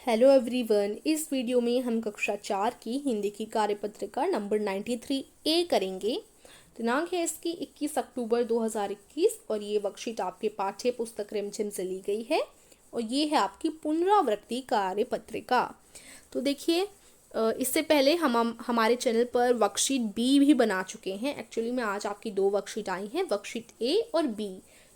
Hello everyone. इस video में हम कक्षा 4 की हिंदी की कार्यपत्रिका नंबर 93 ए करेंगे। दिनांक है इसकी 21 अक्टूबर 2021 और ये वर्कशीट आपके पाठ्य पुस्तक रिमझिम से ली गई है और ये है आपकी पुनरावृत्ति कार्यपत्रिका। तो देखिए, इससे पहले हम हमारे चैनल पर वर्कशीट बी भी बना चुके हैं। एक्चुअली में आज आपकी दो वर्कशीट आई हैं, वर्कशीट ए और बी।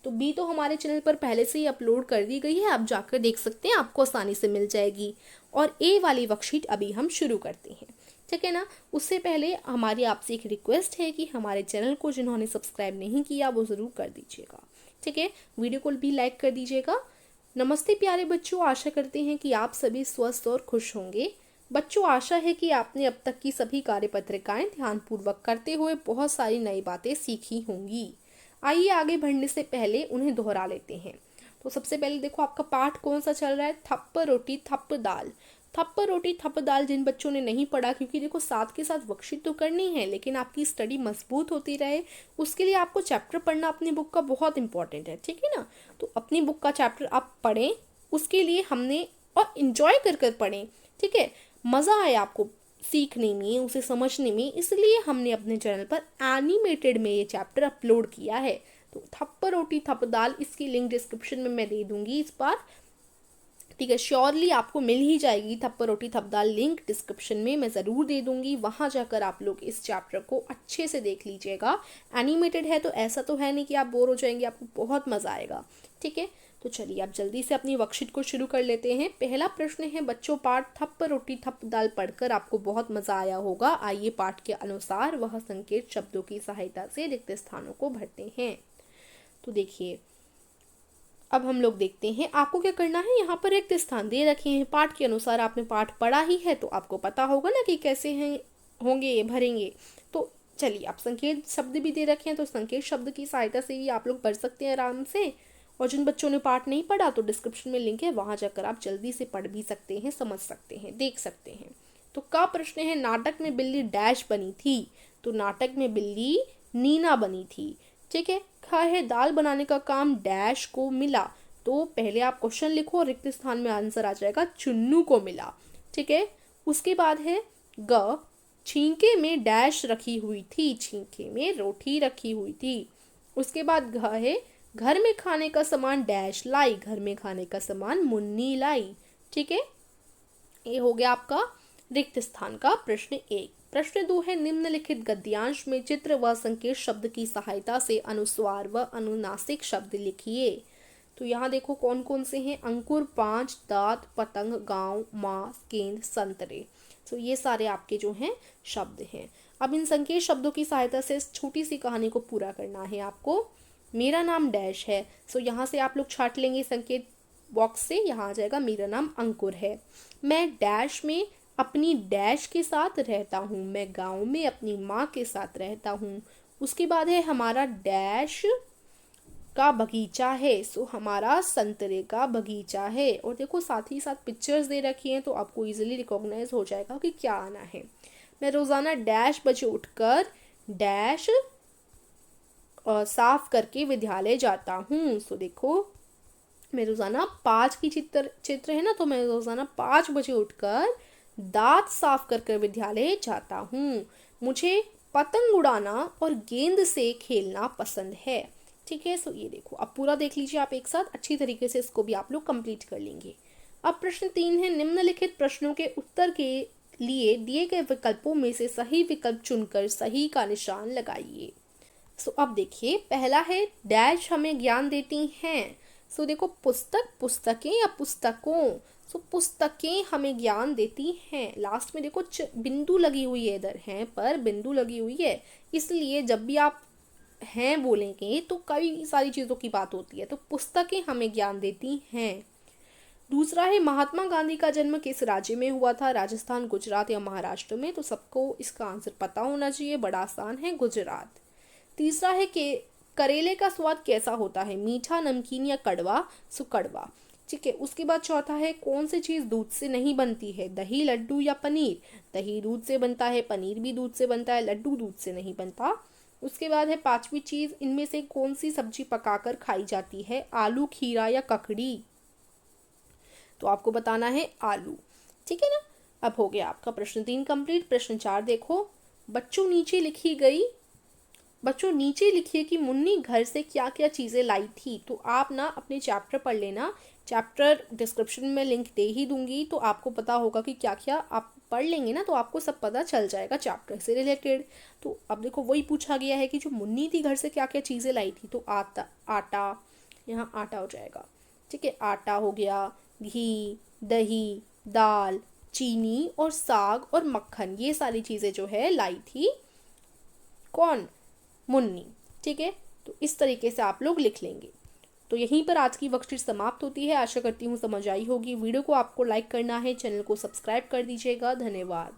तो बी तो हमारे चैनल पर पहले से ही अपलोड कर दी गई है, आप जाकर देख सकते हैं, आपको आसानी से मिल जाएगी। और ए वाली वर्कशीट अभी हम शुरू करते हैं, ठीक है ना। उससे पहले हमारी आपसे एक रिक्वेस्ट है कि हमारे चैनल को जिन्होंने सब्सक्राइब नहीं किया वो ज़रूर कर दीजिएगा, ठीक है। वीडियो को भी लाइक कर दीजिएगा। नमस्ते प्यारे बच्चों, आशा करते हैं कि आप सभी स्वस्थ और खुश होंगे। बच्चों, आशा है कि आपने अब तक की सभी कार्यपत्रिकाएं ध्यानपूर्वक करते हुए बहुत सारी नई बातें सीखी होंगी। आइए आगे बढ़ने से पहले उन्हें दोहरा लेते हैं। तो सबसे पहले देखो, आपका पाठ कौन सा चल रहा है? थप्प रोटी थप्प दाल। थप्प रोटी थप्प दाल जिन बच्चों ने नहीं पढ़ा, क्योंकि देखो साथ के साथ वर्कशीट तो करनी है, लेकिन आपकी स्टडी मजबूत होती रहे उसके लिए आपको चैप्टर पढ़ना अपनी बुक का बहुत इंपॉर्टेंट है, ठीक है ना। तो अपनी बुक का चैप्टर आप पढ़ें, उसके लिए हमने और इंजॉय कर कर पढ़ें, ठीक है। मज़ा आए आपको सीखने में, उसे समझने में, इसलिए हमने अपने चैनल पर एनिमेटेड में ये चैप्टर अपलोड किया है। तो थप्प रोटी थप्प दाल, इसकी लिंक डिस्क्रिप्शन में मैं दे दूंगी इस बार, ठीक है। श्योरली आपको मिल ही जाएगी थप्प रोटी थप्प दाल, लिंक डिस्क्रिप्शन में मैं ज़रूर दे दूंगी। वहाँ जाकर आप लोग इस चैप्टर को अच्छे से देख लीजिएगा। एनिमेटेड है तो ऐसा तो है नहीं कि आप बोर हो जाएंगे, आपको बहुत मज़ा आएगा, ठीक है। तो चलिए आप जल्दी से अपनी वर्कशीट को शुरू कर लेते हैं। पहला प्रश्न है बच्चों, पाठ थप्प रोटी थप्प दाल पढ़कर आपको बहुत मज़ा आया होगा। आइए पाठ के अनुसार वह संकेत शब्दों की सहायता से रिक्त स्थानों को भरते हैं। तो देखिए, अब हम लोग देखते हैं आपको क्या करना है। यहाँ पर रिक्त स्थान दे रखे हैं पाठ के अनुसार, आपने पाठ पढ़ा ही है तो आपको पता होगा ना कि कैसे हैं होंगे ये भरेंगे। तो चलिए, आप संकेत शब्द भी दे रखे हैं तो संकेत शब्द की सहायता से भी आप लोग पढ़ सकते हैं आराम से। और जिन बच्चों ने पाठ नहीं पढ़ा तो डिस्क्रिप्शन में लिंक है, वहां जाकर आप जल्दी से पढ़ भी सकते हैं, समझ सकते हैं, देख सकते हैं। तो का प्रश्न है, नाटक में बिल्ली डैश बनी थी। तो नाटक में बिल्ली नीना बनी थी, ठीक है। खा है, दाल बनाने का काम डैश को मिला। तो पहले आप क्वेश्चन लिखो, रिक्त स्थान में आंसर आ जाएगा चुन्नू को मिला, ठीक है। उसके बाद है ग, छींके में डैश रखी हुई थी। छींके में रोटी रखी हुई थी। उसके बाद घ है, घर में खाने का सामान डैश लाई। घर में खाने का सामान मुन्नी लाई, ठीक है। ये हो गया आपका रिक्त स्थान का प्रश्न 1। प्रश्न 2 है, निम्नलिखित गद्यांश में चित्र व संकेत शब्द की सहायता से अनुस्वार व अनुनासिक शब्द लिखिए। तो यहाँ देखो कौन कौन से हैं। अंकुर, पांच, दांत, पतंग, गांव, माँ, गेंद, संतरे। तो ये सारे आपके जो हैं शब्द हैं। अब इन संकेत शब्दों की सहायता से इस छोटी सी कहानी को पूरा करना है आपको। मेरा नाम डैश है, सो यहाँ से आप लोग छाट लेंगे संकेत बॉक्स से, यहाँ आ जाएगा मेरा नाम अंकुर है। मैं डैश में अपनी डैश के साथ रहता हूँ। मैं गांव में अपनी माँ के साथ रहता हूँ। उसके बाद है हमारा डैश का बगीचा है। सो हमारा संतरे का बगीचा है। और देखो साथ ही साथ पिक्चर्स दे रखी हैं तो आपको इजीली रिकॉग्नाइज हो जाएगा कि क्या आना है। मैं रोजाना डैश बजे उठकर डैश साफ करके विद्यालय जाता हूँ। सो देखो, मैं रोजाना 5 की चित्र है ना, तो मैं रोजाना 5 बजे उठकर दांत साफ कर कर विद्यालय जाता हूँ। मुझे पतंग उड़ाना और गेंद से खेलना पसंद है, ठीक है। सो ये देखो, अब पूरा देख लीजिए आप एक साथ, अच्छी तरीके से इसको भी आप लोग कंप्लीट कर लेंगे। अब प्रश्न 3 है, निम्नलिखित प्रश्नों के उत्तर के लिए दिए गए विकल्पों में से सही विकल्प चुनकर सही का निशान लगाइए। सो अब देखिए, पहला है डैश हमें ज्ञान देती हैं। सो देखो, पुस्तक, पुस्तकें या पुस्तकों। सो पुस्तकें हमें ज्ञान देती हैं। लास्ट में देखो बिंदु लगी हुई है, इधर हैं पर बिंदु लगी हुई है, इसलिए जब भी आप हैं बोलेंगे तो कई सारी चीज़ों की बात होती है। तो पुस्तकें हमें ज्ञान देती हैं। दूसरा है, महात्मा गांधी का जन्म किस राज्य में हुआ था? राजस्थान, गुजरात या महाराष्ट्र में? तो सबको इसका आंसर पता होना चाहिए, बड़ा आसान है, गुजरात। तीसरा है कि करेले का स्वाद कैसा होता है? मीठा, नमकीन या कड़वा? सो कड़वा, ठीक है। उसके बाद चौथा है, कौन सी चीज दूध से नहीं बनती है? दही, लड्डू या पनीर? दही दूध से बनता है, पनीर भी दूध से बनता है, लड्डू दूध से नहीं बनता। उसके बाद है पांचवी चीज, इनमें से कौन सी सब्जी पकाकर खाई जाती है? आलू, खीरा या ककड़ी? तो आपको बताना है आलू। ठीक है ना। अब हो गया आपका प्रश्न 3 कंप्लीट। प्रश्न 4 देखो, बच्चों नीचे लिखिए कि मुन्नी घर से क्या क्या चीज़ें लाई थी। तो आप ना अपने चैप्टर पढ़ लेना, चैप्टर डिस्क्रिप्शन में लिंक दे ही दूंगी, तो आपको पता होगा कि क्या क्या आप पढ़ लेंगे ना, तो आपको सब पता चल जाएगा चैप्टर से रिलेटेड। तो अब देखो वही पूछा गया है कि जो मुन्नी थी घर से क्या क्या चीज़ें लाई थी। तो आटा, यहाँ आटा हो जाएगा। ठीक है, आटा हो गया, घी, दही, दाल, चीनी और साग और मक्खन, ये सारी चीज़ें जो है लाई थी कौन, मुन्नी। ठीक है, तो इस तरीके से आप लोग लिख लेंगे। तो यहीं पर आज की वर्कशीट समाप्त होती है। आशा करती हूँ समझ आई होगी। वीडियो को आपको लाइक करना है, चैनल को सब्सक्राइब कर दीजिएगा। धन्यवाद।